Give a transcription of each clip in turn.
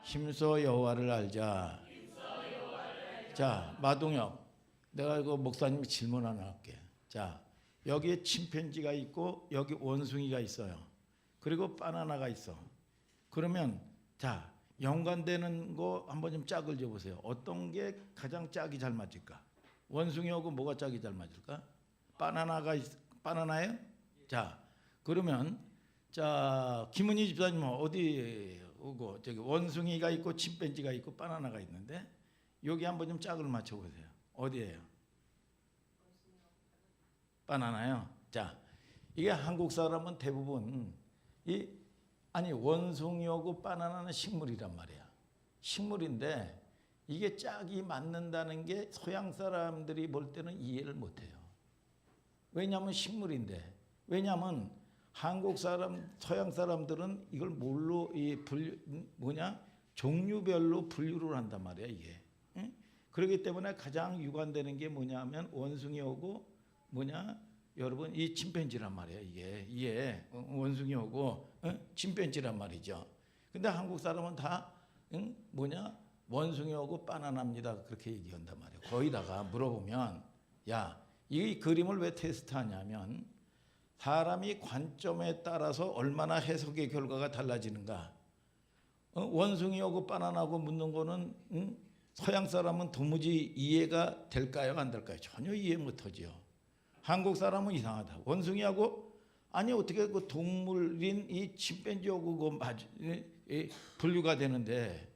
힘써 여호와를 알자. 자, 마동혁, 내가 이거 목사님 질문 하나 할게. 자, 여기에 침팬지가 있고 여기 원숭이가 있어요. 그리고 바나나가 있어. 그러면 자, 연관되는 거 한번 좀 짝을 줘보세요. 어떤 게 가장 짝이 잘 맞을까? 원숭이하고 뭐가 짝이 잘 맞을까? 바나나예요? 자, 그러면 자, 김은희 집사님은 어디 오고 저기 원숭이가 있고 침팬지가 있고 바나나가 있는데 여기 한번 좀 짝을 맞춰보세요. 어디예요? 바나나요. 자, 이게 한국 사람은 대부분 아니 원숭이하고 바나나는 식물이란 말이야. 식물인데 이게 짝이 맞는다는 게 서양 사람들이 볼 때는 이해를 못해요. 왜냐하면 식물인데. 왜냐하면 한국 사람, 서양 사람들은 이걸 뭘로 종류별로 분류를 한단 말이야 이게. 응? 그렇기 때문에 가장 유관되는 게 뭐냐면 원숭이하고 여러분 이 침팬지란 말이야 이게 원숭이하고 침팬지란 말이죠. 근데 한국 사람은 다 원숭이하고 바나나입니다 그렇게 얘기한단 말이에요. 거기다가 물어보면 야, 이 그림을 왜 테스트하냐면 사람이 관점에 따라서 얼마나 해석의 결과가 달라지는가. 원숭이하고 바나나하고 묻는 거는 서양 사람은 도무지 이해가 될까요 안 될까요? 전혀 이해 못하죠. 한국 사람은 이상하다. 원숭이하고 아니 어떻게 그 동물인 이 침팬지하고 분류가 되는데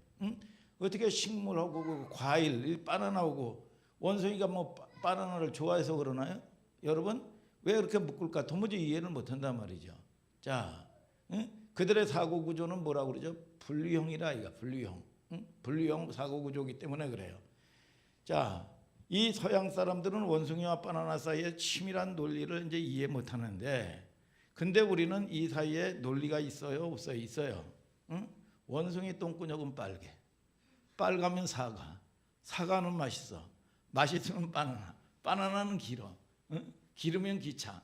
어떻게 식물하고 그 과일 바나나하고 원숭이가 뭐 바나나를 좋아해서 그러나요? 여러분 왜 그렇게 묶을까? 도무지 이해를 못한단 말이죠. 자, 그들의 사고 구조는 뭐라고 그러죠? 분류형이라 이가 분류형. 분류형 사고 구조이기 때문에 그래요. 자, 이 서양 사람들은 원숭이와 바나나 사이에 치밀한 논리를 이제 이해 못 하는데 근데 우리는 이 사이에 논리가 있어요? 없어요? 있어요. 원숭이 똥구녕은 빨개. 빨가면 사과. 사과는 맛있어. 맛있으면 바나나. 바나나는 길어. 길으면 기차.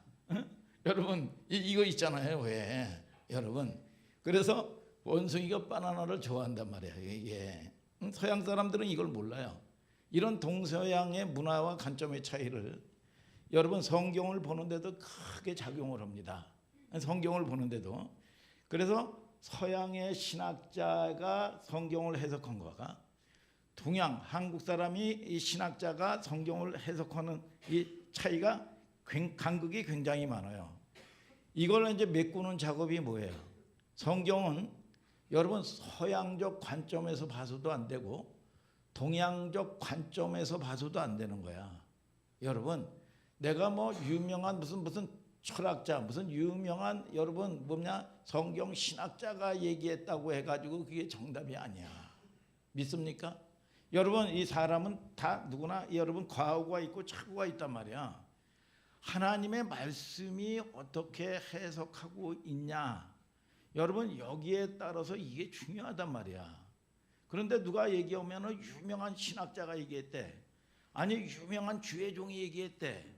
여러분 이거 있잖아요. 왜? 여러분 그래서 원숭이가 바나나를 좋아한단 말이에요. 이게 서양 사람들은 이걸 몰라요. 이런 동서양의 문화와 관점의 차이를 여러분 성경을 보는데도 크게 작용을 합니다. 성경을 보는데도. 그래서 서양의 신학자가 성경을 해석한 거가 동양 한국 사람이 이 신학자가 성경을 해석하는 이 차이가 간극이 굉장히 많아요. 이걸 이제 메꾸는 작업이 뭐예요? 성경은 여러분 서양적 관점에서 봐서도 안 되고 동양적 관점에서 봐서도 안 되는 거야. 여러분 내가 뭐 유명한 무슨 철학자 무슨 유명한 여러분 성경 신학자가 얘기했다고 해가지고 그게 정답이 아니야. 믿습니까? 여러분 이 사람은 다 누구나 여러분 과거가 있고 착오가 있단 말이야. 하나님의 말씀이 어떻게 해석하고 있냐. 여러분 여기에 따라서 이게 중요하단 말이야. 그런데 누가 얘기하면 유명한 신학자가 얘기했대. 아니 유명한 주의 종이 얘기했대.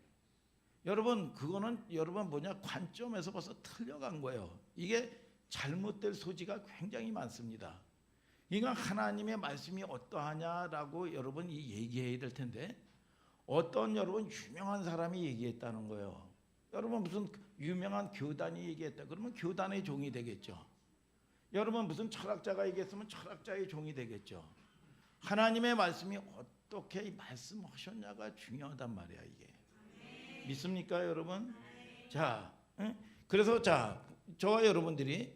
여러분 그거는 여러분 관점에서 벌써 틀려간 거예요. 이게 잘못될 소지가 굉장히 많습니다. 그러니까 하나님의 말씀이 어떠하냐라고 여러분이 얘기해야 될 텐데 어떤 여러분 유명한 사람이 얘기했다는 거예요. 여러분 무슨 유명한 교단이 얘기했다. 그러면 교단의 종이 되겠죠. 여러분 무슨 철학자가 얘기했으면 철학자의 종이 되겠죠. 하나님의 말씀이 어떻게 말씀하셨냐가 중요하단 말이야 이게. 믿습니까 여러분? 자, 그래서 저와 여러분들이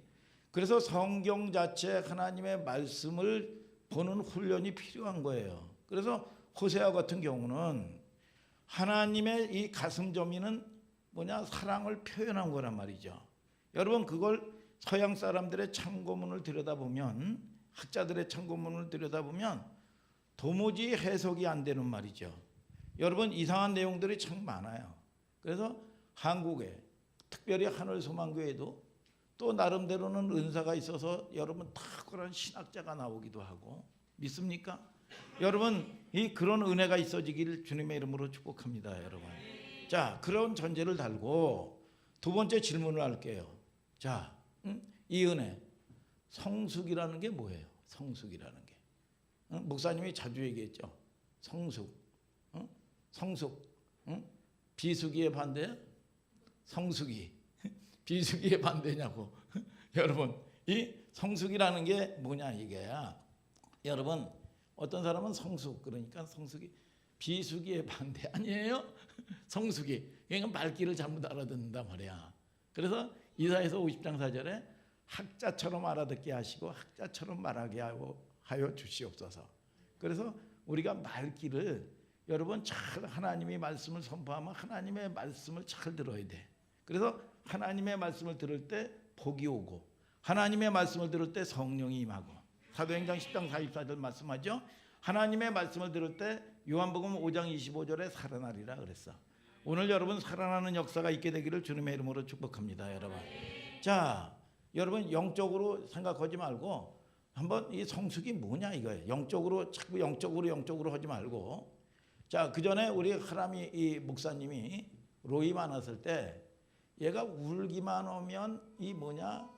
그래서 성경 자체 하나님의 말씀을 보는 훈련이 필요한 거예요. 그래서 호세아 같은 경우는 하나님의 이 가슴저미는 사랑을 표현한 거란 말이죠. 여러분 그걸 서양 사람들의 참고문을 들여다보면 학자들의 참고문을 들여다보면 도무지 해석이 안 되는 말이죠. 여러분 이상한 내용들이 참 많아요. 그래서 한국에 특별히 하늘소망교회도 또 나름대로는 은사가 있어서 여러분 탁월한 신학자가 나오기도 하고 믿습니까? 여러분 그런 은혜가 있어지기를 주님의 이름으로 축복합니다. 여러분 자 그런 전제를 달고 두 번째 질문을 할게요. 자 이 은혜 성숙이라는 게 뭐예요? 성숙이라는 게. 목사님이 자주 얘기했죠. 성숙, 성숙, 비수기의 반대야? 성숙이. 비수기의 반대냐고. 여러분, 이 성숙이라는 게 뭐냐 이게야. 여러분, 어떤 사람은 성숙, 그러니까 성숙이 비수기의 반대 아니에요? 성숙이. 그러니까 말귀를 잘못 알아듣는단 말이야. 그래서 이사야서 50장 4절에 학자처럼 알아듣게 하시고 학자처럼 말하게 하여 주시옵소서. 그래서 우리가 말귀를 여러분 잘 하나님의 말씀을 선포하면 하나님의 말씀을 잘 들어야 돼. 그래서 하나님의 말씀을 들을 때 복이 오고 하나님의 말씀을 들을 때 성령이 임하고 사도행전 10장 44절 말씀하죠. 하나님의 말씀을 들을 때 요한복음 5장 25절에 살아나리라 그랬어. 오늘 여러분 살아나는 역사가 있게 되기를 주님의 이름으로 축복합니다. 여러분. 자, 여러분 영적으로 생각하지 말고 한번 이 성숙이 뭐냐 이거예요. 영적으로 자꾸 영적으로 하지 말고. 자, 그 전에 우리 하람이 이 목사님이 로이 많았을 때 얘가 울기만 하면 이 뭐냐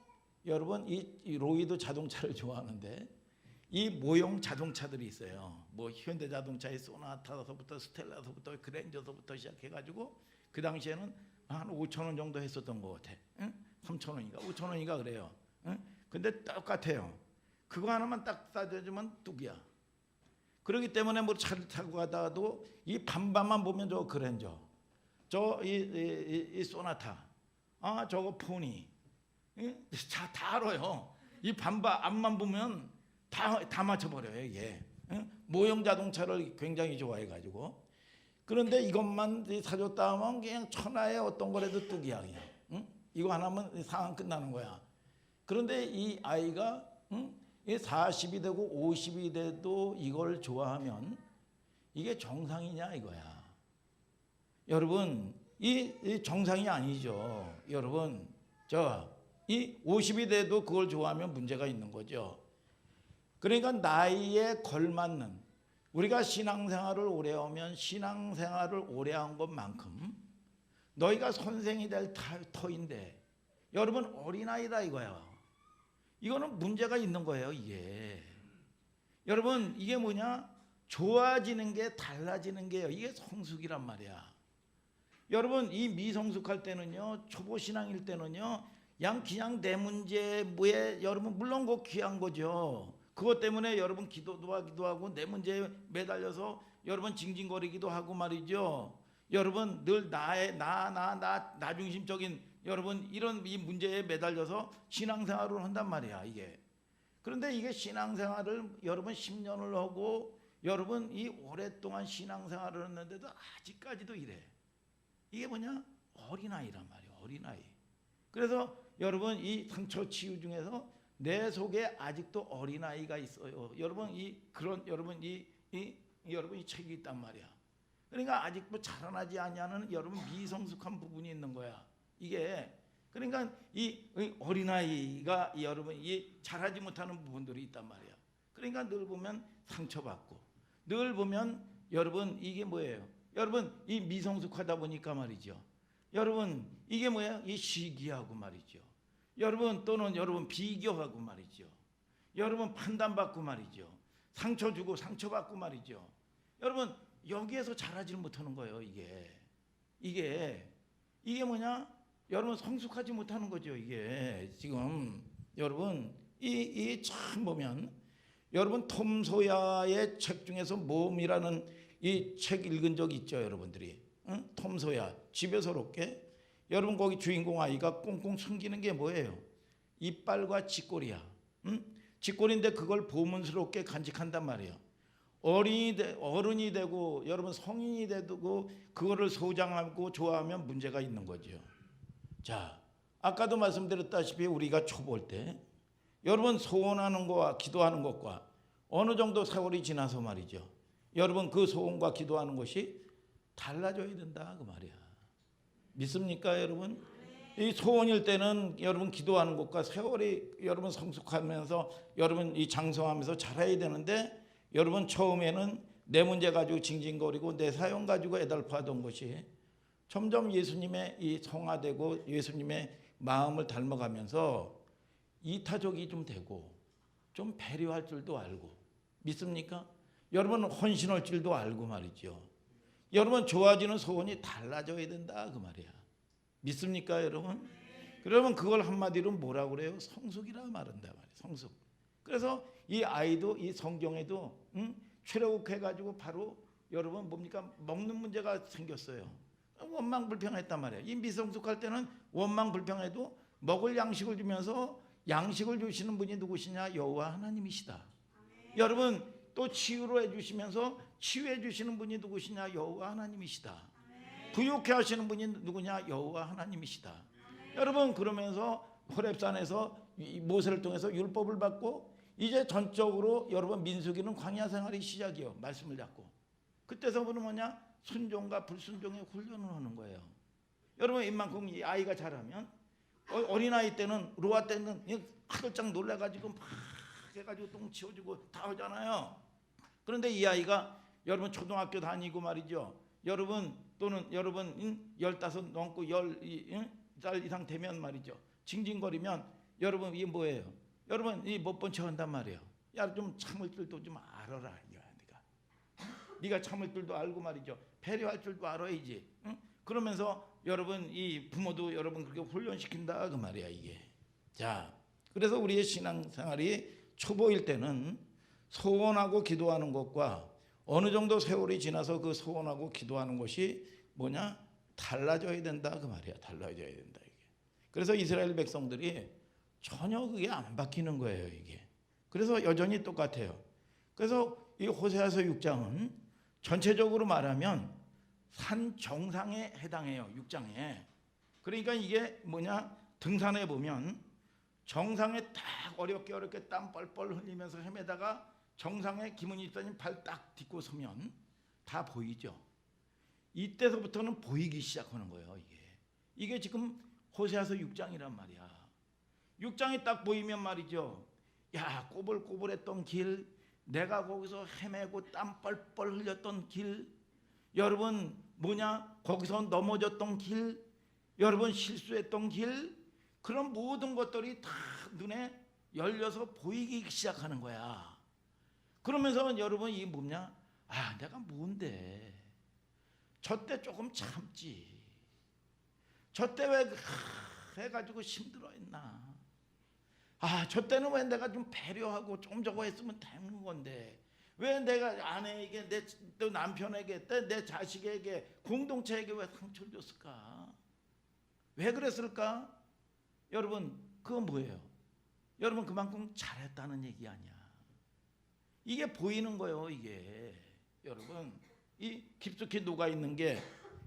여러분 이 로이도 자동차를 좋아하는데 이 모형 자동차들이 있어요. 뭐 현대자동차의 소나타서부터 스텔라서부터 그랜저서부터 시작해가지고 그 당시에는 한 5천 원 정도 했었던 것 같아. 응? 3천 원인가 5천 원인가 그래요. 응? 근데 똑같아요. 그거 하나만 딱 싸줘주면 뚝이야. 그렇기 때문에 뭐 차를 타고 가다가도 이 반반만 보면 저 그랜저, 저 이 소나타, 저거 포니, 차 다 알아요. 이 반반 앞만 보면 다 맞춰버려요. 얘 모형 자동차를 굉장히 좋아해가지고. 그런데 이것만 사줬다 하면 그냥 천하의 어떤 거라도 뚝이야 그냥. 이거 하나면 상황 끝나는 거야. 그런데 이 아이가 40이 되고 50이 돼도 이걸 좋아하면 이게 정상이냐 이거야. 여러분 이 정상이 아니죠. 여러분 이 50이 돼도 그걸 좋아하면 문제가 있는 거죠. 그러니까 나이에 걸맞는 우리가 신앙생활을 오래 하면 신앙생활을 오래 한 것만큼 너희가 선생이 될 터인데 여러분 어린아이다 이거야. 이거는 문제가 있는 거예요 이게. 여러분 이게 뭐냐 좋아지는 게 달라지는 게요. 이게 성숙이란 말이야. 여러분 이 미성숙할 때는요 초보 신앙일 때는요 그냥 내 문제 뭐에 여러분 물론 그거 귀한 거죠. 그것 때문에 여러분 기도도 하고 내 문제에 매달려서 여러분 징징거리기도 하고 말이죠. 여러분 늘 나 중심적인 여러분 이런 이 문제에 매달려서 신앙생활을 한단 말이야 이게. 그런데 이게 신앙생활을 여러분 10년을 하고 여러분 이 오랫동안 신앙생활을 했는데도 아직까지도 이래. 이게 뭐냐 어린아이란 말이야 어린아이. 그래서 여러분 이 상처 치유 중에서 내 속에 아직도 어린아이가 있어요. 여러분 여러분 이 책이 있단 말이야. 그러니까 아직도 자라나지 않냐는 여러분 미성숙한 부분이 있는 거야. 이게 그러니까 이 어린아이가 여러분 이 자라지 못하는 부분들이 있단 말이야. 그러니까 늘 보면 상처받고 늘 보면 여러분 이게 뭐예요? 여러분 이 미성숙하다 보니까 말이죠. 여러분 이게 뭐야? 이 시기하고 말이죠. 여러분 또는 여러분 비교하고 말이죠. 여러분 판단받고 말이죠. 상처 주고 상처받고 말이죠. 여러분 여기에서 자라지를 못하는 거예요. 이게 뭐냐? 여러분 성숙하지 못하는 거죠. 이게 지금 여러분 이 참 보면 여러분 톰 소야의 책 중에서 모험이라는 이 책 읽은 적 있죠, 여러분들이? 톰 소야 집에서롭게 여러분 거기 주인공 아이가 꽁꽁 숨기는 게 뭐예요? 이빨과 쥐꼬리야. 쥐꼬리인데 그걸 보문스럽게 간직한단 말이에요. 어른이 되고 여러분 성인이 되고 그거를 소장하고 좋아하면 문제가 있는 거죠. 자, 아까도 말씀드렸다시피 우리가 초보일 때 여러분 소원하는 것과 기도하는 것과 어느 정도 세월이 지나서 말이죠. 여러분 그 소원과 기도하는 것이 달라져야 된다 그 말이야. 믿습니까 여러분? 이 소원일 때는 여러분 기도하는 것과 세월이 여러분 성숙하면서 여러분 이 장성하면서 자라야 되는데 여러분 처음에는 내 문제 가지고 징징거리고 내 사연 가지고 애달파하던 것이 점점 예수님의 이 성화되고 예수님의 마음을 닮아가면서 이타적이 좀 되고 좀 배려할 줄도 알고, 믿습니까? 여러분 헌신할 줄도 알고 말이죠. 여러분 좋아지는 소원이 달라져야 된다 그 말이야. 믿습니까 여러분? 그러면 그걸 한마디로 뭐라고 그래요? 성숙이라 말한다 말이야. 성숙. 그래서 이 아이도 이 성경에도 출애굽해가지고 바로 여러분 뭡니까? 먹는 문제가 생겼어요. 원망불평했단 말이에요. 이 미성숙할 때는 원망불평해도 먹을 양식을 주면서 양식을 주시는 분이 누구시냐? 여호와 하나님이시다. 여러분 또 치유를 해주시면서 치유해 주시는 분이 누구시냐? 여호와 하나님이시다. 부욕해 하시는 분이 누구냐? 여호와 하나님이시다. 여러분 그러면서 호렙산에서 모세를 통해서 율법을 받고 이제 전적으로 여러분 민수기는 광야 생활이 시작이요. 말씀을 잡고 그때서부터는 뭐냐? 순종과 불순종의 훈련을 하는 거예요. 여러분 이만큼 이 아이가 자라면 어린아이 때는 로아 때는 화들짝 놀라가지고 막 해가지고 똥 치워주고 다 하잖아요. 그런데 이 아이가 여러분 초등학교 다니고 말이죠. 여러분 또는 여러분 15 넘고 10살 이상 되면 말이죠. 징징거리면 여러분 이게 뭐예요? 여러분 이 못 본 척 한단 말이에요. 야 좀 참을 줄도 좀 알아라. 네가 참을 줄도 알고 말이죠. 배려할 줄도 알아야지. 응? 그러면서 여러분 이 부모도 여러분 그렇게 훈련시킨다 그 말이야 이게. 자, 그래서 우리의 신앙생활이 초보일 때는 소원하고 기도하는 것과 어느 정도 세월이 지나서 그 소원하고 기도하는 것이 뭐냐? 달라져야 된다 그 말이야. 달라져야 된다 이게. 그래서 이스라엘 백성들이 전혀 그게 안 바뀌는 거예요 이게. 그래서 여전히 똑같아요. 그래서 이 호세아서 6장은 전체적으로 말하면 산 정상에 해당해요. 6장에. 그러니까 이게 뭐냐? 등산에 보면 정상에 딱 어렵게 땀 뻘뻘 흘리면서 헤매다가 정상에 김은희 집사님 발 딱 딛고 서면 다 보이죠. 이때서부터는 보이기 시작하는 거예요. 이게 지금 호세아서 6장이란 말이야. 6장이 딱 보이면 말이죠. 야 꼬불꼬불했던 길, 내가 거기서 헤매고 땀 뻘뻘 흘렸던 길, 여러분 뭐냐 거기서 넘어졌던 길, 여러분 실수했던 길, 그런 모든 것들이 다 눈에 열려서 보이기 시작하는 거야. 그러면서 여러분 이게 뭐냐? 아 내가 뭔데 저 때 조금 참지, 저 때 왜 해가지고 힘들어했나, 아 저 때는 왜 내가 좀 배려하고 좀 저거 했으면 되는 건데 왜 내가 아내에게 내 또 남편에게 내 자식에게 공동체에게 왜 상처를 줬을까, 왜 그랬을까? 여러분 그건 뭐예요? 여러분 그만큼 잘했다는 얘기 아니야. 이게 보이는 거예요 이게. 여러분 이 깊숙이 녹아 있는 게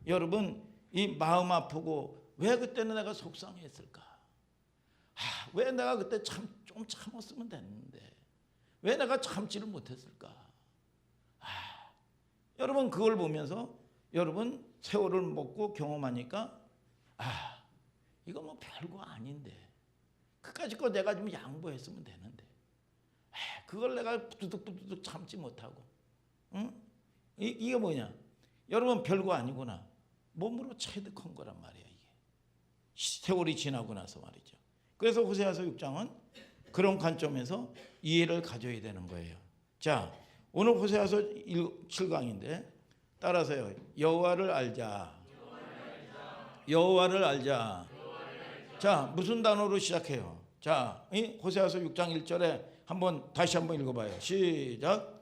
여러분 이 마음 아프고 왜 그때는 내가 속상했을까, 왜 내가 그때 좀 참았으면 됐는데 왜 내가 참지를 못했을까. 여러분 그걸 보면서 여러분 세월을 먹고 경험하니까 이거 뭐 별거 아닌데 그까짓 거 내가 좀 양보했으면 되는데 그걸 내가 두둑두둑 참지 못하고, 응? 이게 뭐냐? 여러분 별거 아니구나. 몸으로 체득한 거란 말이야 이게. 세월이 지나고 나서 말이죠. 그래서 호세아서 6장은 그런 관점에서 이해를 가져야 되는 거예요. 자, 오늘 호세아서 7강인데 따라서요. 여호와를 알자. 여호와를 알자. 자, 무슨 단어로 시작해요? 자, 호세아서 6장 1절에 다시 한번 읽어봐요. 시작.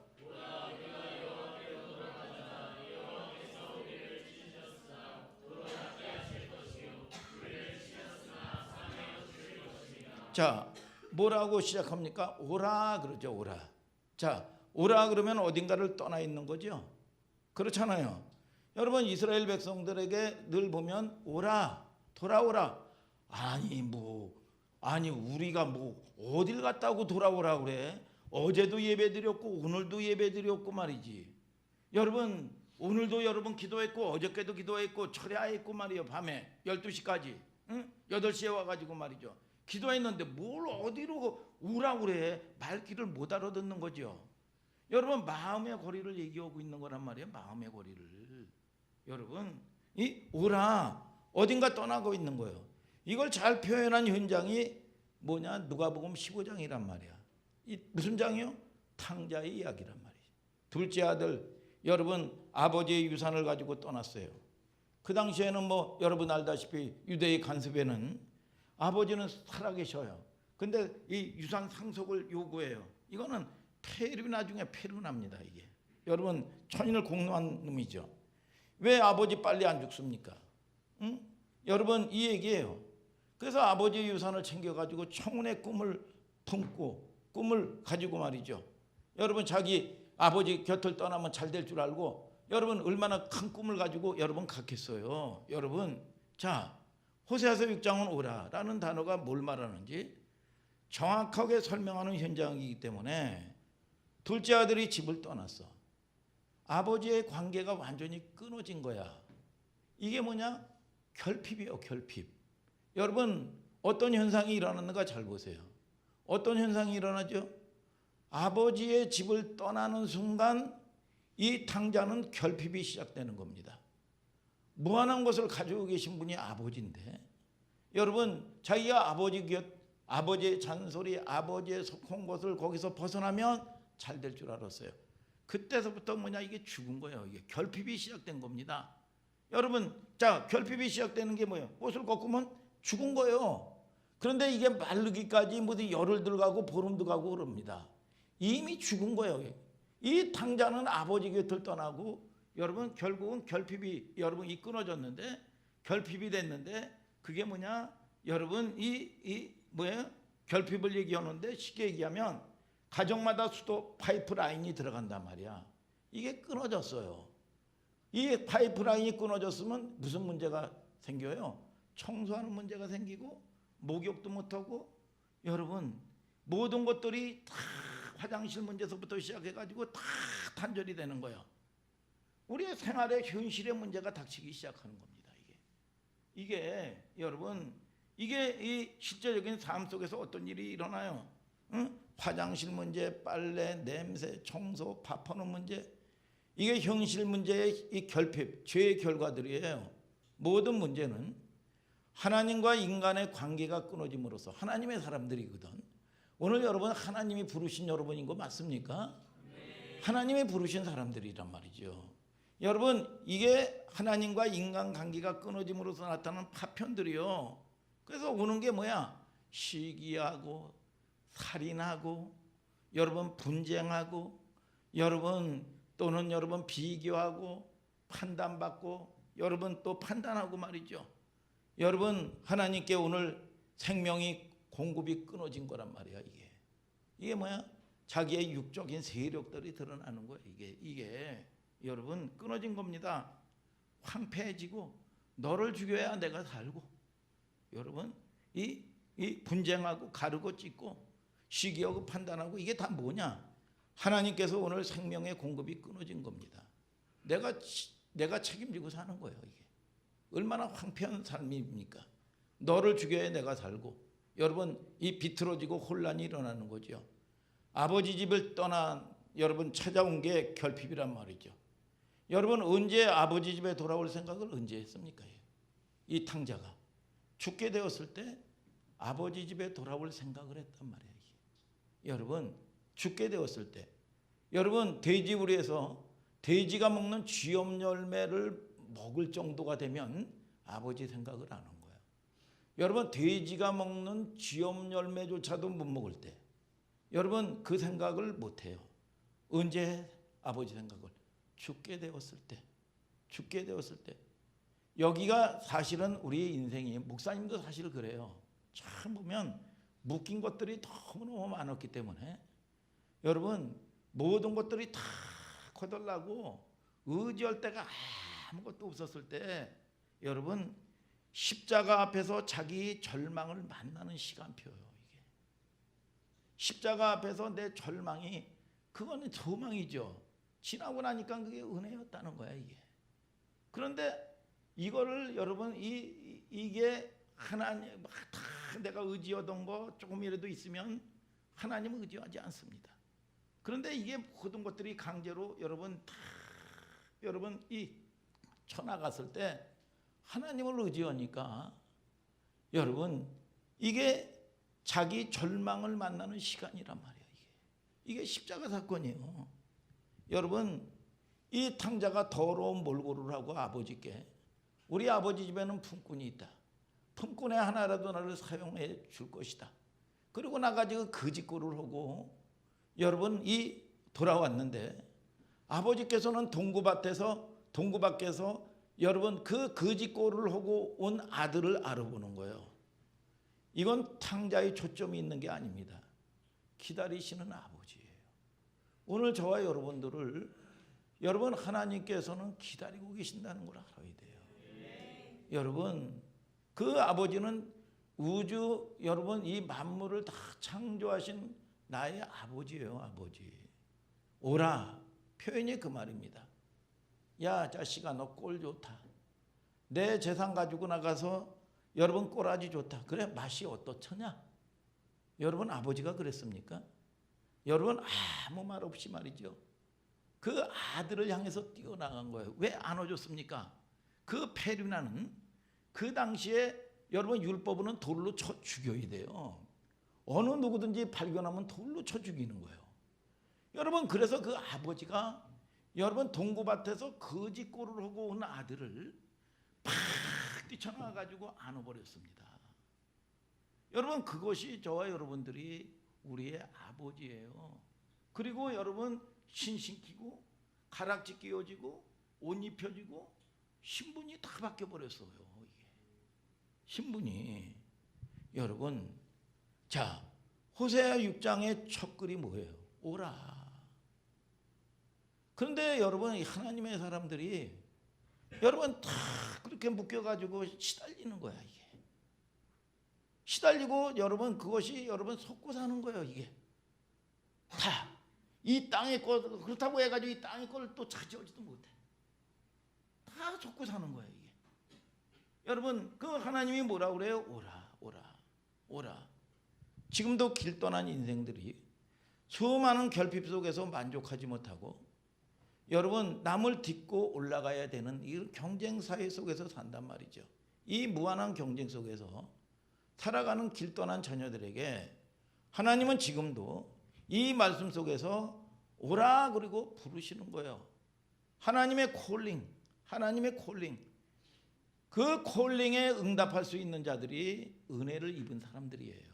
자, 뭐라고 시작합니까? 오라 그러죠. 오라. 자, 오라 그러면 어딘가를 떠나 있는 거죠. 그렇잖아요. 여러분 이스라엘 백성들에게 늘 보면 오라, 돌아오라. 아니 우리가 뭐 어딜 갔다고 돌아오라 그래? 어제도 예배드렸고 오늘도 예배드렸고 말이지. 여러분 오늘도 여러분 기도했고 어저께도 기도했고 철야했고 말이에요. 밤에 12시까지 8시에 와가지고 말이죠. 기도했는데 뭘 어디로 오라고 그래? 말귀를 못 알아듣는 거죠. 여러분 마음의 거리를 얘기하고 있는 거란 말이에요. 마음의 거리를. 여러분 이 오라 어딘가 떠나고 있는 거예요. 이걸 잘 표현한 현장이 뭐냐? 누가복음 15장이란 말이야. 이 무슨 장이요? 탕자의 이야기란 말이에요. 둘째 아들, 여러분 아버지의 유산을 가지고 떠났어요. 그 당시에는 뭐 여러분 알다시피 유대의 간섭에는 아버지는 살아계셔요. 근데 이 유산 상속을 요구해요. 이거는 폐륜 중에 폐륜합니다. 이게 여러분 천인을 공노한 놈이죠. 왜 아버지 빨리 안 죽습니까? 응? 여러분 이 얘기예요. 그래서 아버지의 유산을 챙겨가지고 청운의 꿈을 품고 꿈을 가지고 말이죠. 여러분 자기 아버지 곁을 떠나면 잘 될 줄 알고 여러분 얼마나 큰 꿈을 가지고 여러분 갖겠어요. 여러분 자 호세아서 6장은 오라라는 단어가 뭘 말하는지 정확하게 설명하는 현장이기 때문에 둘째 아들이 집을 떠났어. 아버지의 관계가 완전히 끊어진 거야. 이게 뭐냐? 결핍이에요. 결핍. 여러분 어떤 현상이 일어났는가 잘 보세요. 어떤 현상이 일어나죠? 아버지의 집을 떠나는 순간 이 탕자는 결핍이 시작되는 겁니다. 무한한 것을 가지고 계신 분이 아버지인데 여러분 자기가 아버지 곁, 아버지의 잔소리, 아버지의 속한 것을 거기서 벗어나면 잘 될 줄 알았어요. 그때서부터 뭐냐 이게 죽은 거예요. 이게 결핍이 시작된 겁니다. 여러분 자 결핍이 시작되는 게 뭐예요? 옷을 꺾으면 죽은 거예요. 그런데 이게 마르기까지 뭐든 열흘 들어가고 보름 들어가고 그럽니다. 이미 죽은 거예요. 이 탕자는 아버지 곁을 떠나고 여러분 결국은 결핍이 여러분 이 끊어졌는데 결핍이 됐는데 그게 뭐냐? 여러분 이 뭐예요? 결핍을 얘기하는데 쉽게 얘기하면 가정마다 수도 파이프라인이 들어간단 말이야. 이게 끊어졌어요. 이 파이프라인이 끊어졌으면 무슨 문제가 생겨요? 청소하는 문제가 생기고 목욕도 못하고 여러분 모든 것들이 다 화장실 문제서부터 시작해가지고 다 단절이 되는 거예요. 우리의 생활의 현실의 문제가 닥치기 시작하는 겁니다. 이게 여러분 이게 이 실제적인 삶 속에서 어떤 일이 일어나요? 응? 화장실 문제, 빨래, 냄새, 청소, 밥하는 문제 이게 현실 문제의 이 결핍, 죄의 결과들이에요. 모든 문제는 하나님과 인간의 관계가 끊어짐으로써 하나님의 사람들이거든. 오늘 여러분 하나님이 부르신 여러분인 거 맞습니까? 하나님이 부르신 사람들이란 말이죠. 여러분 이게 하나님과 인간 관계가 끊어짐으로써 나타나는 파편들이요. 그래서 오는 게 뭐야? 시기하고 살인하고 여러분 분쟁하고 여러분 또는 여러분 비교하고 판단받고 여러분 또 판단하고 말이죠. 여러분 하나님께 오늘 생명이 공급이 끊어진 거란 말이야. 이게 뭐야? 자기의 육적인 세력들이 드러나는 거야. 이게 여러분 끊어진 겁니다. 황폐해지고 너를 죽여야 내가 살고 여러분 이 분쟁하고 가르고 찢고 시기하고 판단하고 이게 다 뭐냐? 하나님께서 오늘 생명의 공급이 끊어진 겁니다. 내가 책임지고 사는 거예요. 이게 얼마나 황폐한 삶입니까? 너를 죽여야 내가 살고 여러분 이 비틀어지고 혼란이 일어나는 거죠. 아버지 집을 떠난 여러분 찾아온 게 결핍이란 말이죠. 여러분 언제 아버지 집에 돌아올 생각을 언제 했습니까? 이 탕자가 죽게 되었을 때 아버지 집에 돌아올 생각을 했단 말이에요. 여러분 죽게 되었을 때 여러분 돼지우리에서 돼지가 먹는 쥐염 열매를 먹을 정도가 되면 아버지 생각을 안 한 거예요. 여러분 돼지가 먹는 쥐염 열매조차도 못 먹을 때 여러분 그 생각을 못 해요. 언제 아버지 생각을? 죽게 되었을 때. 죽게 되었을 때. 여기가 사실은 우리의 인생이 목사님도 사실 그래요. 참 보면 묶인 것들이 너무너무 많았기 때문에 여러분 모든 것들이 다 거덜나고 의지할 데가 아무것도 없었을 때 여러분 십자가 앞에서 자기 절망을 만나는 시간표예요. 이게 십자가 앞에서 내 절망이 그거는 소망이죠. 지나고 나니까 그게 은혜였다는 거야 이게. 그런데 이거를 여러분 이게 하나님 다 내가 의지하던 거 조금이라도 있으면 하나님은 의지하지 않습니다. 그런데 이게 모든 것들이 강제로 여러분 다 여러분 이 쳐나갔을 때 하나님을 의지하니까 여러분 이게 자기 절망을 만나는 시간이란 말이에요. 이게 십자가 사건이에요. 여러분, 이 탕자가 더러운 몰골을 하고 아버지께, 우리 아버지 집에는 품꾼이 있다. 품꾼의 하나라도 나를 사용해 줄 것이다. 그리고 나가지고 거짓골을 하고 여러분 이 돌아왔는데, 아버지께서는 동구 밖에서 여러분 그 거짓골을 하고 온 아들을 알아보는 거예요. 이건 탕자의 초점이 있는 게 아닙니다. 기다리시는 아버지예요. 오늘 저와 여러분들을 여러분 하나님께서는 기다리고 계신다는 걸 알아야 돼요. 여러분, 그 아버지는 우주, 여러분 이 만물을 다 창조하신 나의 아버지예요. 아버지. 오라, 표현이 그 말입니다. 야 자식아, 너 꼴 좋다. 내 재산 가지고 나가서 여러분 꼬라지 좋다. 그래, 맛이 어떻냐? 여러분 아버지가 그랬습니까? 여러분 아무 말 없이 말이죠. 그 아들을 향해서 뛰어나간 거예요. 왜 안아줬습니까? 그 페류나는 그 당시에 여러분 율법으로는 돌로 쳐 죽여야 돼요. 어느 누구든지 발견하면 돌로 쳐 죽이는 거예요. 여러분, 그래서 그 아버지가 여러분 동구밭에서 거짓골을 하고 온 아들을 팍 뛰쳐나가가지고 안아버렸습니다. 여러분, 그것이 저와 여러분들이 우리의 아버지예요. 그리고 여러분 신신키고 가락지 끼워지고 옷 입혀지고 신분이 다 바뀌어버렸어요. 이게 신분이. 여러분, 자 호세아 6장의 첫 글이 뭐예요? 오라. 그런데 여러분 하나님의 사람들이 여러분 다 그렇게 묶여가지고 시달리는 거야. 이게 시달리고 여러분 그것이 여러분 속고 사는 거예요. 이게 다 이 땅의 것, 그렇다고 해가지고 이 땅의 걸 또 차지하지도 못해. 다 속고 사는 거예요. 이게 여러분, 그 하나님이 뭐라 그래요? 오라, 오라, 오라. 지금도 길 떠난 인생들이 수많은 결핍 속에서 만족하지 못하고 여러분 남을 딛고 올라가야 되는 이 경쟁 사회 속에서 산단 말이죠. 이 무한한 경쟁 속에서 살아가는 길 떠난 자녀들에게 하나님은 지금도 이 말씀 속에서 오라 그리고 부르시는 거예요. 하나님의 콜링, 하나님의 콜링. 그 콜링에 응답할 수 있는 자들이 은혜를 입은 사람들이에요.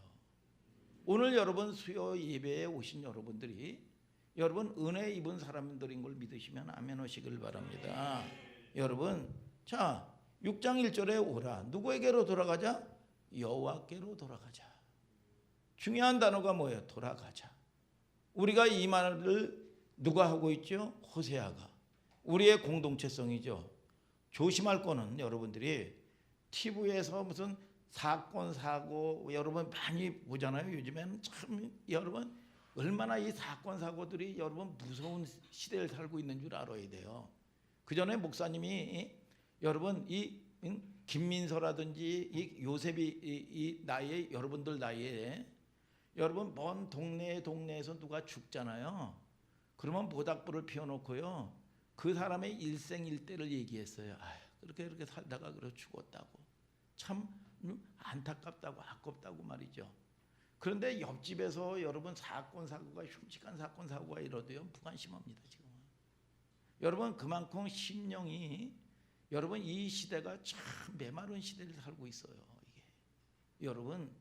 오늘 여러분 수요 예배에 오신 여러분들이 여러분 은혜 입은 사람들인 걸 믿으시면 아멘 하시길 바랍니다. 여러분, 자 6장 1절에 오라. 누구에게로 돌아가자? 여호와께로 돌아가자. 중요한 단어가 뭐예요? 돌아가자. 우리가 이 말을 누가 하고 있죠? 호세아가. 우리의 공동체성이죠. 조심할 거는 여러분들이 TV에서 무슨 사건 사고 여러분 많이 보잖아요. 요즘에는 참 여러분 얼마나 이 사건 사고들이 여러분 무서운 시대를 살고 있는 줄 알아야 돼요. 그 전에 목사님이 여러분 이 김민서라든지 이 요셉이 이 나이에 여러분들 나이에 여러분 먼 동네에서 누가 죽잖아요. 그러면 모닥불을 피워놓고요. 그 사람의 일생일대를 얘기했어요. 그렇게 살다가 그래 죽었다고. 참 안타깝다고 아깝다고 말이죠. 그런데 옆집에서 여러분 사건 사고가 흉측한 사건 사고가 이러도요 무관심합니다. 지금 여러분 그만큼 심령이 여러분 이 시대가 참 메마른 시대를 살고 있어요. 이게 여러분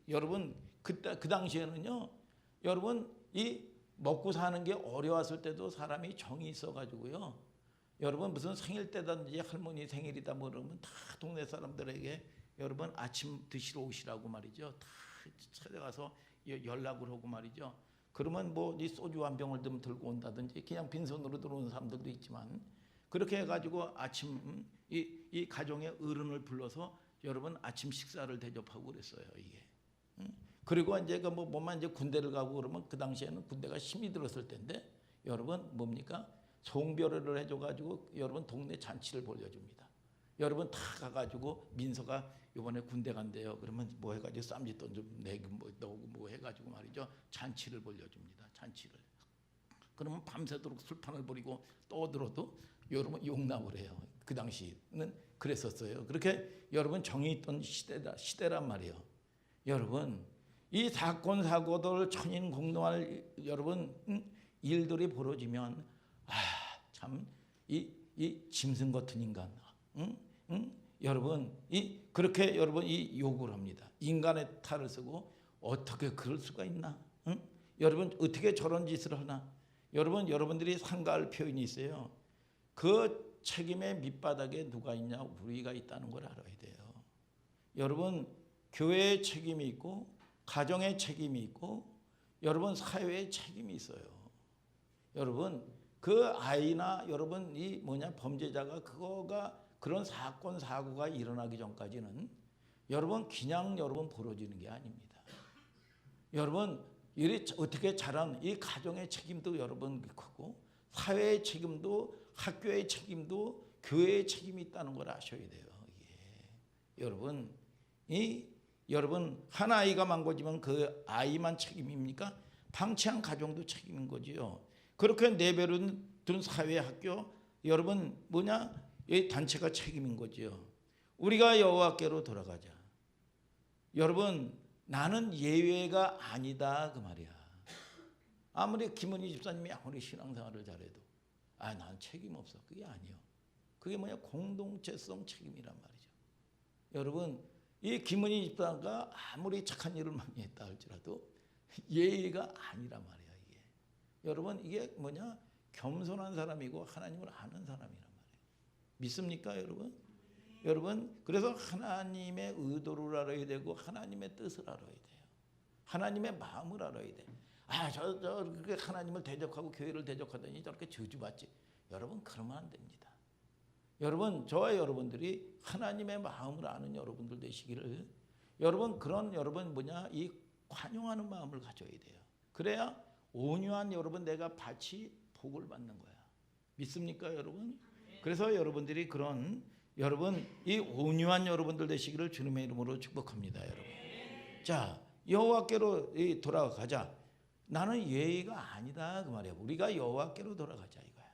여러분 그 당시에는요 여러분 이 먹고 사는 게 어려웠을 때도 사람이 정이 있어가지고요 여러분 무슨 생일 때든지 할머니 생일이다 뭐 그러면 다 동네 사람들에게 여러분 아침 드시러 오시라고 말이죠. 다 찾아가서 연락을 하고 말이죠. 그러면 뭐 이 소주 한 병을 좀 들고 온다든지 그냥 빈손으로 들어오는 사람들도 있지만 그렇게 해가지고 아침 이 가정의 어른을 불러서 여러분 아침 식사를 대접하고 그랬어요. 이게. 그리고 이제 그 뭐만 이제 군대를 가고 그러면 그 당시에는 군대가 힘이 들었을 텐데 여러분 뭡니까? 송별회를 해줘가지고 여러분 동네 잔치를 벌려줍니다. 여러분 다 가가지고 민서가 이번에 군대 간대요. 그러면 뭐 해가지고 쌈짓돈 좀 내고 뭐 넣고 뭐 해가지고 말이죠. 잔치를 벌려줍니다. 잔치를. 그러면 밤새도록 술판을 벌이고 떠들어도 여러분 용납을 해요. 그 당시는 그랬었어요. 그렇게 여러분 정이 있던 시대란 말이에요. 여러분 이 사건 사고들 천인공노할 여러분 일들이 벌어지면 참 이 짐승 같은 인간, 여러분 그렇게 여러분 이 욕을 합니다. 인간의 탈을 쓰고 어떻게 그럴 수가 있나? 여러분 어떻게 저런 짓을 하나? 여러분들이 상가할 표현이 있어요. 그 책임의 밑바닥에 누가 있냐? 우리가 있다는 걸 알아야 돼요. 여러분 교회의 책임이 있고 가정의 책임이 있고 여러분 사회의 책임이 있어요. 여러분 그 아이나 여러분 이 범죄자가 그거가 그런 사건 사고가 일어나기 전까지는 여러분 그냥 여러분 벌어지는 게 아닙니다. 여러분 이 어떻게 자란 이 가정의 책임도 여러분 크고 사회의 책임도 학교의 책임도 교회의 책임이 있다는 걸 아셔야 돼요. 여러분 여러분 한 아이가 망가지면 그 아이만 책임입니까? 방치한 가정도 책임인 거지요. 그렇게 내버려 둔 사회 학교 여러분 이 단체가 책임인 거지요. 우리가 여호와께로 돌아가자. 여러분 나는 예외가 아니다 그 말이야. 아무리 김은희 집사님이 아무리 신앙생활을 잘해도 난 책임 없어. 그게 아니요. 그게 공동체성 책임이란 말이죠. 여러분 이 김은희 집사가 아무리 착한 일을 많이 했다 할지라도 예의가 아니란 말이야. 이게 여러분 이게 겸손한 사람이고 하나님을 아는 사람이란 말이에요. 믿습니까 여러분? 여러분 그래서 하나님의 의도를 알아야 되고 하나님의 뜻을 알아야 돼요. 하나님의 마음을 알아야 돼. 그렇게 하나님을 대적하고 교회를 대적하더니 저렇게 저주받지. 여러분 그러면 안 됩니다. 여러분 저와 여러분들이 하나님의 마음을 아는 여러분들 되시기를 여러분 그런 여러분 이 관용하는 마음을 가져야 돼요. 그래야 온유한 여러분 내가 같이 복을 받는 거야. 믿습니까 여러분? 그래서 여러분들이 그런 여러분 이 온유한 여러분들 되시기를 주님의 이름으로 축복합니다. 여러분. 자 여호와께로 돌아가자. 나는 예의가 아니다 그 말이야. 우리가 여호와께로 돌아가자 이거야.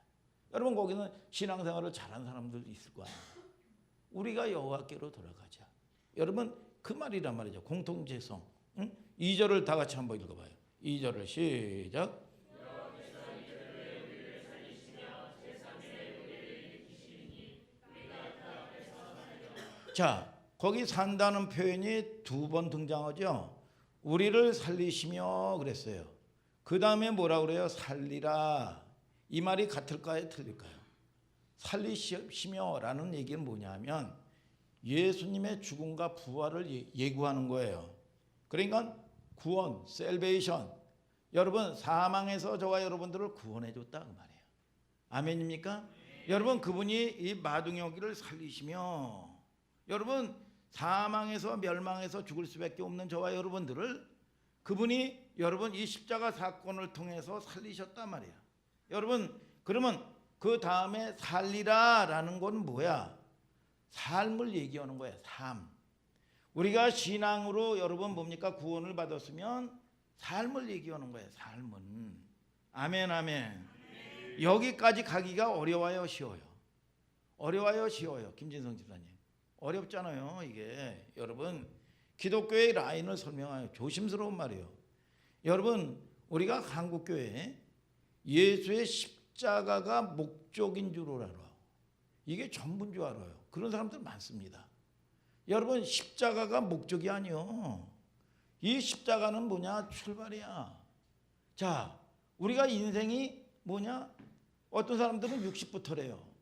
여러분 거기는 신앙생활을 잘한 사람들도 있을 거야. 우리가 여호와께로 돌아가자. 여러분 그 말이란 말이죠. 공통체성. 2절을 다 같이 한번 읽어봐요. 2절을 시작. 자 거기 산다는 표현이 2번 등장하죠. 우리를 살리시며 그랬어요. 그 다음에 뭐라 그래요? 살리라. 이 말이 같을까요? 틀릴까요? 살리시며 라는 얘기는 뭐냐면 예수님의 죽음과 부활을 예고하는 거예요. 그러니까 구원, 셀베이션. 여러분 사망에서 저와 여러분들을 구원해 줬다 그 말이에요. 아멘입니까? 여러분 그분이 이 마둥이를 살리시며 여러분 사망에서 멸망해서 죽을 수밖에 없는 저와 여러분들을 그분이 여러분 이 십자가 사건을 통해서 살리셨단 말이에요. 여러분 그러면 그 다음에 살리라라는 건 뭐야? 삶을 얘기하는 거예요. 삶. 우리가 신앙으로 여러분 구원을 받았으면 삶을 얘기하는 거예요. 삶은. 아멘 아멘. 여기까지 가기가 어려워요 쉬워요? 어려워요 쉬워요? 김진성 집사님. 어렵잖아요 이게. 여러분 기독교의 라인을 설명하여 조심스러운 말이에요. 여러분 우리가 한국교회 예수의 십자가가 목적인 줄 알아. 이게 전부인 줄 알아요. 그런 사람들 많습니다. 여러분 십자가가 목적이 아니요. 이 십자가는 출발이야. 자 우리가 인생이 어떤 사람들은 60부터래요.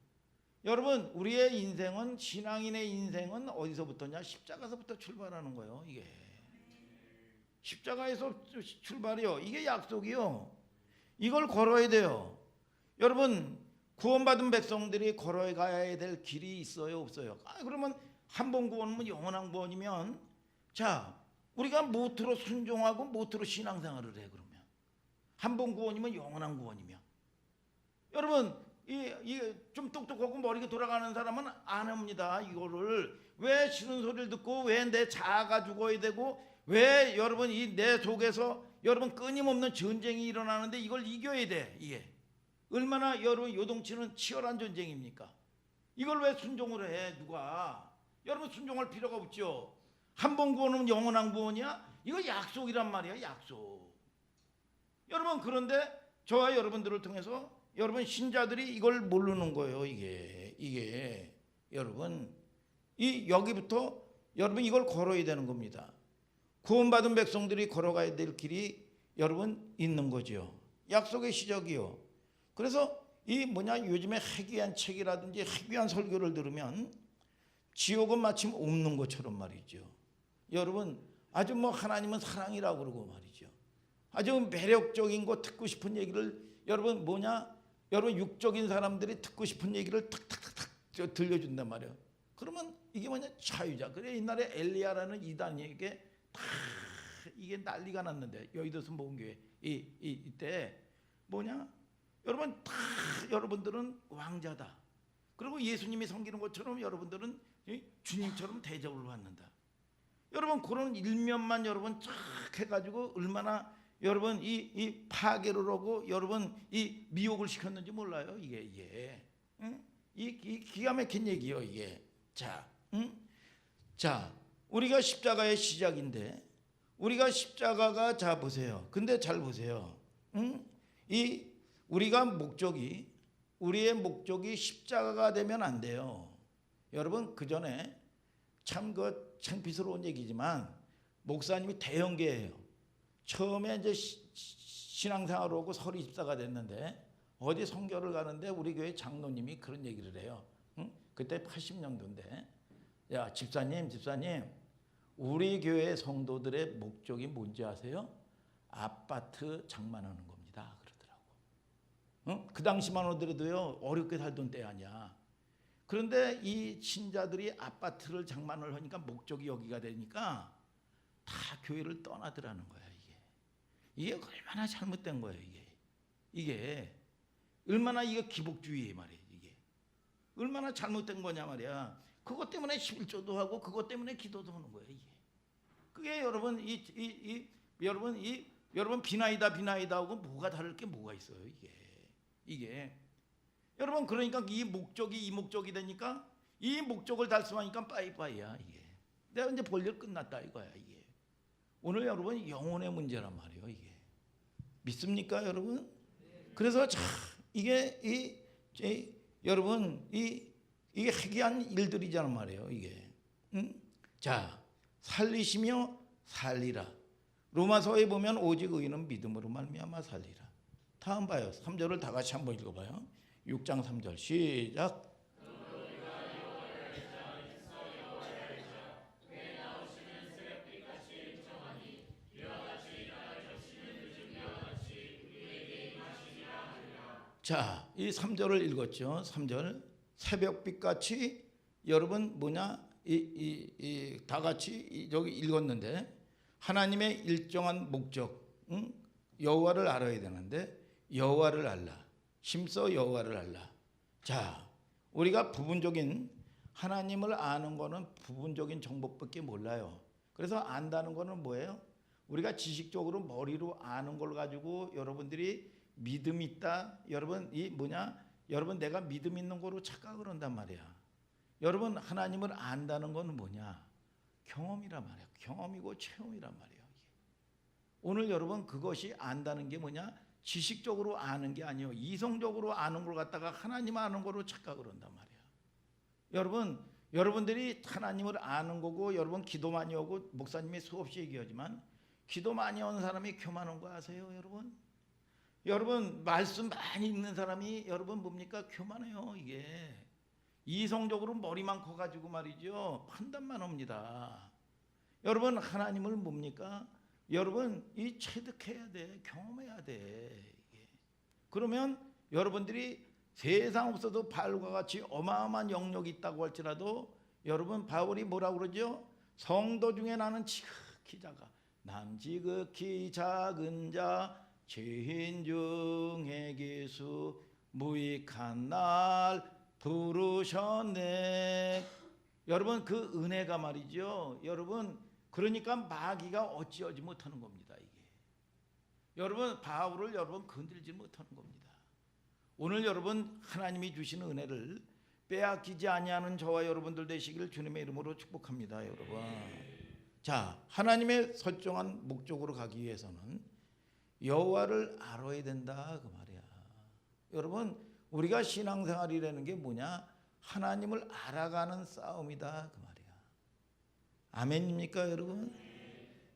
여러분 우리의 인생은 신앙인의 인생은 어디서부터냐? 십자가서부터 출발하는 거예요. 이게 십자가에서 출발이요. 이게 약속이요. 이걸 걸어야 돼요. 여러분 구원받은 백성들이 걸어가야 될 길이 있어요 없어요? 그러면 한 번 구원이면 영원한 구원이면 자 우리가 모토로 순종하고 모토로 신앙생활을 해. 그러면 한 번 구원이면 영원한 구원이면 여러분 이 좀 똑똑하고 머리가 돌아가는 사람은 안 합니다. 이거를 왜 싫은 소리를 듣고 왜 내 자아가 죽어야 되고 왜 여러분 이 내 속에서 여러분 끊임없는 전쟁이 일어나는데 이걸 이겨야 돼. 이게 얼마나 여러분 요동치는 치열한 전쟁입니까? 이걸 왜 순종을 해? 누가? 여러분 순종할 필요가 없죠. 한 번 구원은 영원한 구원이야? 이거 약속이란 말이야, 약속. 여러분, 그런데 저와 여러분들을 통해서 여러분 신자들이 이걸 모르는 거예요. 이게 여러분, 이 여기부터 여러분 이걸 걸어야 되는 겁니다. 구원받은 백성들이 걸어가야 될 길이 여러분 있는 거죠. 약속의 시작이요. 그래서 이 요즘에 해귀한 책이라든지 해귀한 설교를 들으면 지옥은 마침 없는 것처럼 말이죠. 여러분, 아주 하나님은 사랑이라고 그러고 말이죠. 아주 매력적인 거 듣고 싶은 얘기를 여러분 여러분 육적인 사람들이 듣고 싶은 얘기를 탁탁탁탁 들려준단 말이에요. 그러면 이게 자유자. 그래 옛날에 엘리야라는 이단에게 다 이게 난리가 났는데, 여의도 순복음교회 이때 여러분 다 여러분들은 왕자다. 그리고 예수님이 섬기는 것처럼 여러분들은 주님처럼 대접을 받는다. 여러분 그런 일면만 여러분 쫙 해가지고 얼마나 여러분 이 파괴를 하고 여러분 이 미혹을 시켰는지 몰라요. 이게 응? 이 기가 막힌 얘기요 이게. 자, 우리가 십자가의 시작인데, 우리가 십자가가, 자 보세요. 근데 잘 보세요. 우리의 목적이 십자가가 되면 안 돼요. 여러분 그 전에 참 창피스러운 얘기지만 목사님이 대형계예요. 처음에 이제 신앙생활을 하고 서리 집사가 됐는데 어디 선교를 가는데 우리 교회 장로님이 그런 얘기를 해요. 그때 80년도인데, 야 집사님 우리 교회 성도들의 목적이 뭔지 아세요? 아파트 장만하는 겁니다 그러더라고. 그 당시만 하더라도요 어렵게 살던 때 아니야. 그런데 이 신자들이 아파트를 장만을 하니까 목적이 여기가 되니까 다 교회를 떠나더라는 거야. 이게 얼마나 잘못된 거예요. 이게 얼마나 이게 기복주의 말이에요. 이게 얼마나 잘못된 거냐 말이야. 그것 때문에 11조도 하고 그것 때문에 기도도 하는 거예요. 그게 여러분 여러분 비나이다 하고 뭐가 다를 게 뭐가 있어요. 이게 여러분, 그러니까 이 목적이 되니까 이 목적을 달성하니까 빠이빠이야. 이게 내가 이제 볼일 끝났다 이거야. 이게 오늘 여러분 영혼의 문제란 말이에요. 이게 믿습니까 여러분? 그래서 이게 여러분 이게 해괴한 일들이잖아 말이에요. 이게 자, 살리시며 살리라. 로마서에 보면 오직 의인은 믿음으로 말미암아 살리라. 다음 봐요. 3절을 다 같이 한번 읽어봐요. 6장 3절 시작. 자, 이 3절을 읽었죠. 3절 새벽빛같이 여러분 다 같이 여기 읽었는데, 하나님의 일정한 목적, 여호와를 알아야 되는데 여호와를 알라. 힘써 여호와를 알라. 자, 우리가 부분적인 하나님을 아는 거는 부분적인 정보밖에 몰라요. 그래서 안다는 거는 뭐예요? 우리가 지식적으로 머리로 아는 걸 가지고 여러분들이 믿음 있다. 여러분 여러분 내가 믿음 있는 거로 착각을 한단 말이야. 여러분 하나님을 안다는 건 뭐냐? 경험이란 말이야. 경험이고 체험이란 말이에요. 오늘 여러분 그것이 안다는 게 뭐냐? 지식적으로 아는 게 아니에요. 이성적으로 아는 걸 갖다가 하나님 아는 거로 착각을 한단 말이야. 여러분들이 하나님을 아는 거고, 여러분 기도 많이 하고, 목사님이 수없이 얘기하지만 기도 많이 하는 사람이 교만한 거 아세요 여러분? 여러분 말씀 많이 읽는 사람이 여러분 뭡니까? 교만해요. 이게 이성적으로 머리만 커가지고 말이죠 판단만 합니다. 여러분 하나님을 뭡니까? 여러분 이 체득해야 돼. 경험해야 돼. 그러면 여러분들이 세상 없어도 바울과 같이 어마어마한 영역이 있다고 할지라도, 여러분 바울이 뭐라고 그러죠? 성도 중에 나는 지극히 작아. 난 지극히 작은 자, 죄인 중에 기수 무익한 날 부르셨네. 여러분 그 은혜가 말이죠. 여러분 그러니까 마귀가 어찌하지 못하는 겁니다. 이게 여러분 바울을 여러분 건들지 못하는 겁니다. 오늘 여러분 하나님이 주시는 은혜를 빼앗기지 아니하는 저와 여러분들 되시기를 주님의 이름으로 축복합니다. 여러분 자, 하나님의 설정한 목적으로 가기 위해서는 여호와를 알아야 된다 그 말이야. 여러분, 우리가 신앙생활이라는 게 뭐냐? 하나님을 알아가는 싸움이다 그 말이야. 아멘입니까 여러분?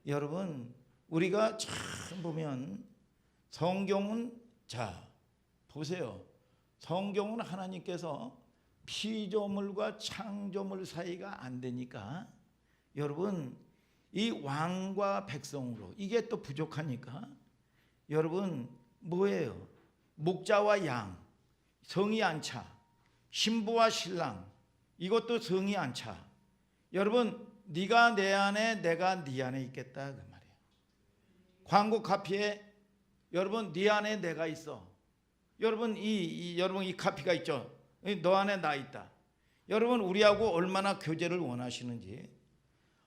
여러분, 우리가 참 보면 성경은, 자 보세요, 성경은 하나님께서 피조물과 창조물 사이가 안 되니까 여러분, 이 왕과 백성으로 이게 또 부족하니까 여러분 뭐예요? 목자와 양, 성이 안 차. 신부와 신랑, 이것도 성이 안 차. 여러분, 네가 내 안에, 내가 네 안에 있겠다 그 말이에요. 광고 카피에 여러분 네 안에 내가 있어. 여러분 여러분 이 카피가 있죠. 너 안에 나 있다. 여러분, 우리하고 얼마나 교제를 원하시는지.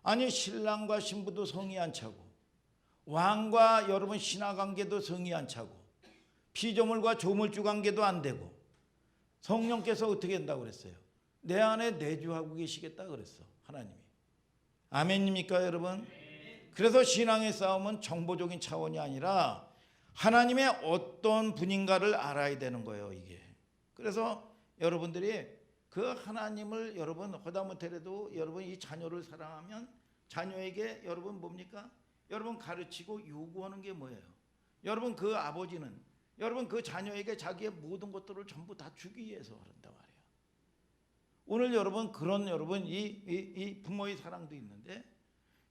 아니, 신랑과 신부도 성이 안 차고, 왕과 여러분 신하 관계도 성이 안 차고, 피조물과 조물주 관계도 안 되고, 성령께서 어떻게 한다고 그랬어요? 내 안에 내주하고 계시겠다 그랬어 하나님이. 아멘입니까 여러분? 그래서 신앙의 싸움은 정보적인 차원이 아니라 하나님의 어떤 분인가를 알아야 되는 거예요 이게. 그래서 여러분들이 그 하나님을 여러분 허다못해도 여러분 이 자녀를 사랑하면 자녀에게 여러분 뭡니까? 여러분 가르치고 요구하는 게 뭐예요? 여러분 그 아버지는 여러분 그 자녀에게 자기의 모든 것들을 전부 다 주기 위해서 그런단 말이에요. 오늘 여러분 그런 여러분 이 부모의 사랑도 있는데,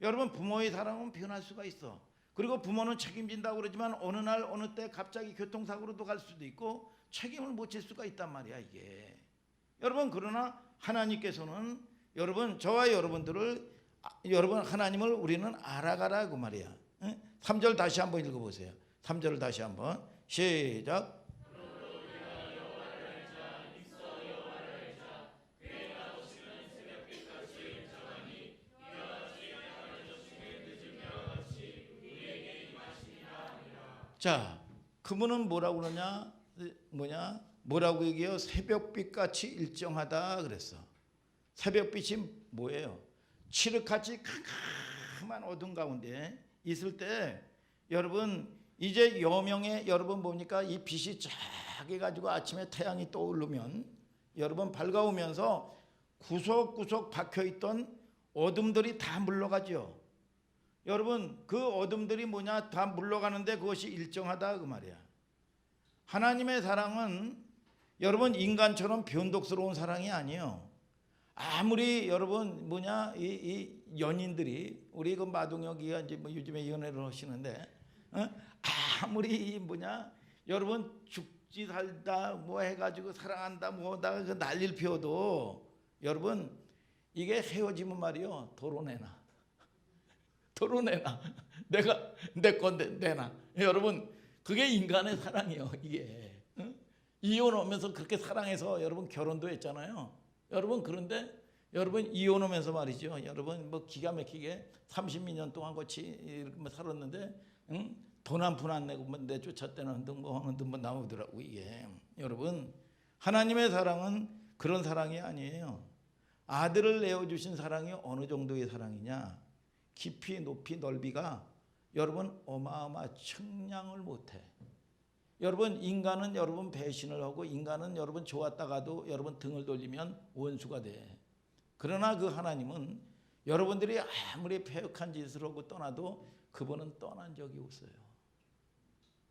여러분 부모의 사랑은 변할 수가 있어. 그리고 부모는 책임진다고 그러지만 어느 날 어느 때 갑자기 교통사고로도 갈 수도 있고 책임을 못 질 수가 있단 말이야 이게. 여러분, 그러나 하나님께서는 여러분 저와 여러분들을 여러분 하나님을 우리는 알아가라 그 말이야. 3절 다시 한번 읽어보세요. 3절을 다시 한번 시작. 자, 그분은 뭐라고 그러냐? 뭐라고 얘기해요? 새벽빛같이 일정하다 그랬어. 새벽빛이 뭐예요? 칠흑같이 캄캄한 어둠 가운데 있을 때 여러분 이제 여명에 여러분 뭡니까? 이 빛이 쫙 해가지고 아침에 태양이 떠오르면 여러분 밝아오면서 구석구석 박혀있던 어둠들이 다 물러가죠. 여러분 그 어둠들이 뭐냐? 다 물러가는데 그것이 일정하다 그 말이야. 하나님의 사랑은 여러분 인간처럼 변덕스러운 사랑이 아니에요. 아무리 여러분 이 연인들이 우리 그 마동혁이가 이제 뭐 요즘에 연애를 하시는데 아무리 여러분 죽지 살다 뭐 해가지고 사랑한다 뭐다 그 난리를 피워도 여러분 이게 헤어지면 말이요 도로내나 내가 내 건데 내놔. 여러분 그게 인간의 사랑이요 이게. 이혼하면서 그렇게 사랑해서 여러분 결혼도 했잖아요. 여러분 그런데 여러분 이혼하면서 말이죠. 여러분 뭐 기가 막히게 30몇 년 동안 같이 살았는데 돈 한 푼 안 내고 뭐 내쫓았다는 등 뭐 하는 등 뭐 나오더라고 이게. 여러분 하나님의 사랑은 그런 사랑이 아니에요. 아들을 내어주신 사랑이 어느 정도의 사랑이냐? 깊이 높이 넓이가 여러분 어마어마 측량을 못해. 여러분 인간은 여러분 배신을 하고 인간은 여러분 좋았다가도 여러분 등을 돌리면 원수가 돼. 그러나 그 하나님은 여러분들이 아무리 패역한 짓을 하고 떠나도 그분은 떠난 적이 없어요.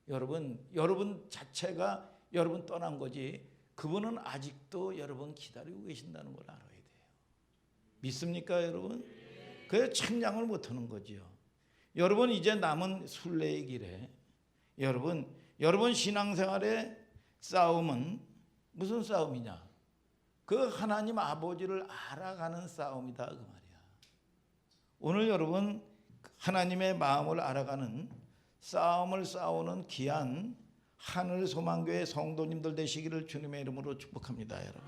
여러분 자체가 여러분 떠난 거지 그분은 아직도 여러분 기다리고 계신다는 걸 알아야 돼요. 믿습니까 여러분? 그래서 측량을 못하는 거지요. 여러분 이제 남은 순례의 길에 여러분 신앙생활의 싸움은 무슨 싸움이냐? 그 하나님 아버지를 알아가는 싸움이다 그 말이야. 오늘 여러분 하나님의 마음을 알아가는 싸움을 싸우는 귀한 하늘 소망교회 성도님들 되시기를 주님의 이름으로 축복합니다 여러분.